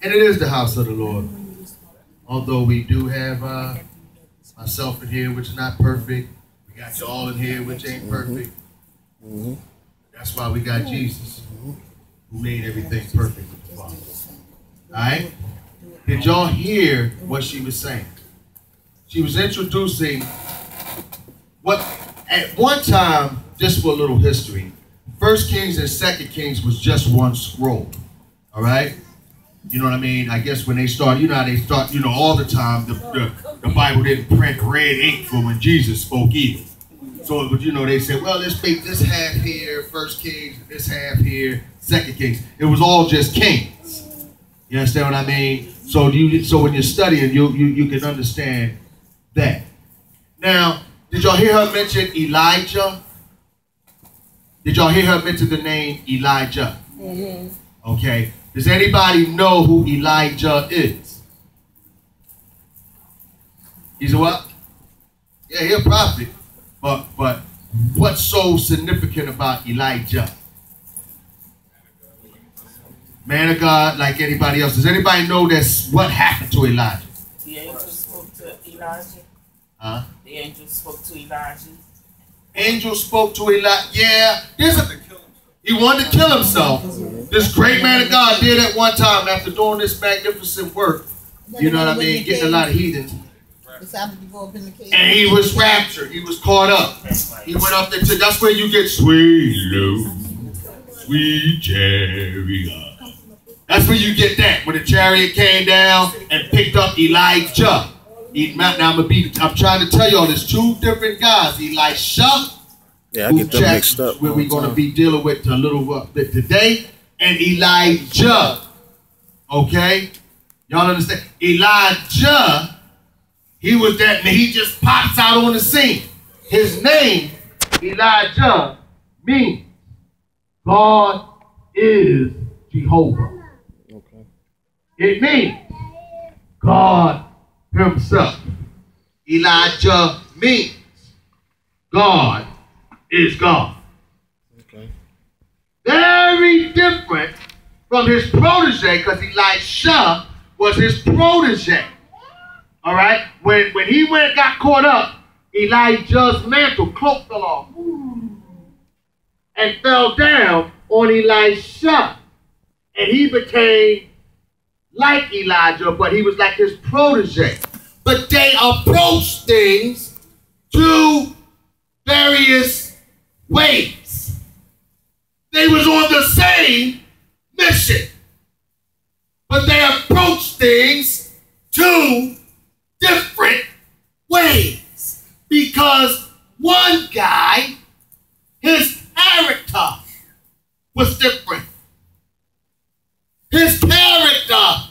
And it is the house of the Lord. Although we do have myself in here, which is not perfect. We got you all in here, which ain't perfect. That's why we got Jesus, who made everything perfect with the Father. All right? Did y'all hear what she was saying? She was introducing what, at one time, just for a little history, 1 Kings and 2 Kings was just one scroll. All right? You know what I mean? I guess when they start, you know how they start, you know, all the time, the Bible didn't print red ink for when Jesus spoke either. So, but you know, they said, well, let's make this half here, 1 Kings, this half here, 2 Kings. It was all just kings. You understand what I mean? So when you're studying, you can understand that. Now, did y'all hear her mention Elijah? Did y'all hear her mention the name Elijah? Okay. Does anybody know who Elijah is? He's a what? Yeah, he's a prophet. But what's so significant about Elijah? Man of God, like anybody else. Does anybody know that's what happened to Elijah? The angel spoke to Elijah. Huh? The angel spoke to Elijah. Angel spoke to Elijah. Yeah, he wanted to kill himself. This great man of God did at one time after doing this magnificent work. You know what I mean? Getting a lot of heathens. And he was raptured. He was caught up. He went up there to, that's where you get sweet chariot. That's where you get that. When the chariot came down and picked up Elijah. Now I'm trying to tell y'all there's two different guys. Elisha. Yeah, I get them mixed up. Where we're going to be dealing with a little bit today. And Elijah. Okay? Y'all understand? Elijah, he was that, and he just pops out on the scene. His name, Elijah, means God is Jehovah. Okay. It means God himself. Elijah means God is God. Okay. Very different from his protege, because Elisha was his protege. All right? When he got caught up, Elijah's mantle, cloak fell off and fell down on Elisha. And he became like Elijah, but he was like his protege. But they approached things two various ways. They was on the same mission, but they approached things two different ways. Because one guy, his character was different. His character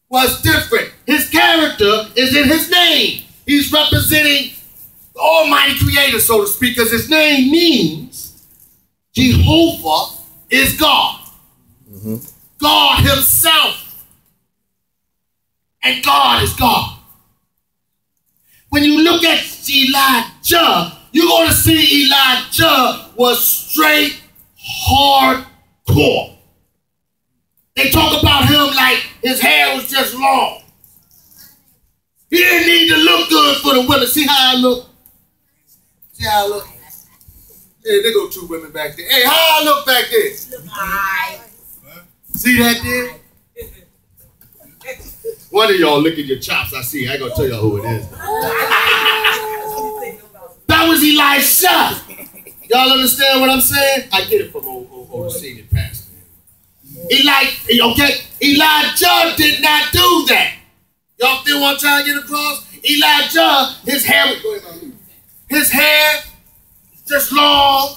was different. His character is in his name. He's representing the Almighty Creator, so to speak, because his name means Jehovah is God. God himself. And God is God. When you look at Elijah, you're going to see Elijah was straight hardcore. They talk about him like his hair was just long. He didn't need to look good for the women. See how I look? See how I look? Hey, there go two women back there. Hey, how I look back there? See that there? One of y'all look at your chops. I see. I ain't gonna tell y'all who it is. That was Elisha. Y'all understand what I'm saying? I get it from old senior pastor. Okay, Elijah did not do that. Y'all still want to try to get across? Elijah, his hair just long.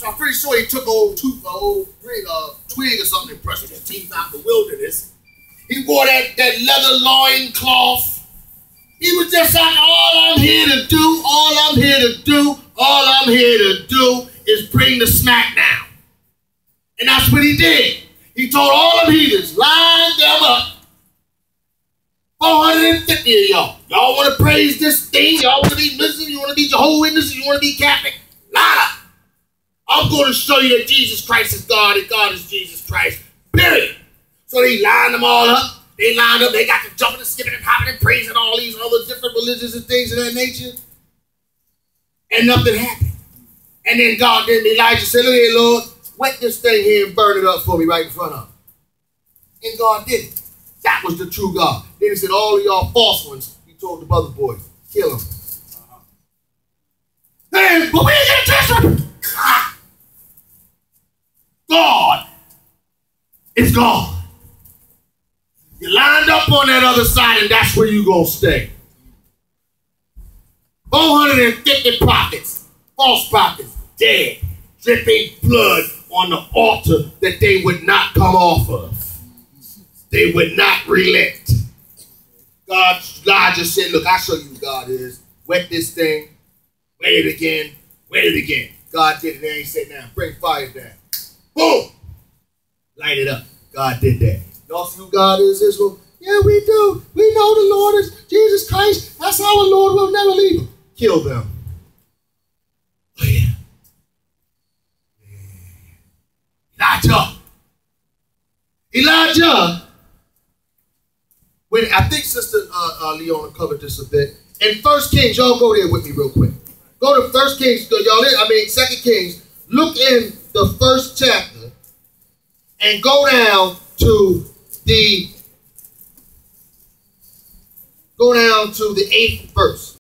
I'm pretty sure he took an old twig or something and brushed his teeth out in the wilderness. He wore that leather loin cloth. He was just like, all I'm here to do is bring the smack down. And that's what he did. He told all them heathens, line them up. 450 of y'all. Y'all want to praise this thing? Y'all want to be Muslim? You want to be Jehovah's Witnesses? You want to be Catholic? Nada. I'm going to show you that Jesus Christ is God and God is Jesus Christ. Period. So they lined them all up. They lined up, they got to jumping and skipping and hopping and praising all these other different religions and things of that nature. And nothing happened. And then Elijah said, look here, Lord, wet this thing here and burn it up for me right in front of him. And God did it. That was the true God. Then he said, all of y'all false ones, he told the other boys, kill them. Hey, but we ain't gonna touch them. God is God. You lined up on that other side, and that's where you gonna stay. 450 prophets, false prophets, dead, dripping blood on the altar that they would not come off of. They would not relent. God just said, look, I'll show you who God is. Wet this thing, wet it again, wet it again. God did it, and he said, now bring fire down. Boom! Light it up. God did that. Y'all see who God is, Israel? Yeah, we do. We know the Lord is Jesus Christ. That's our Lord. We'll never leave him. Kill them. Oh, yeah. Elijah. When I think Sister Leona covered this a bit. In 1 Kings, y'all go there with me real quick. Go to 1 Kings, y'all. 2 Kings. Look in the 1st chapter and go down to the 8th verse.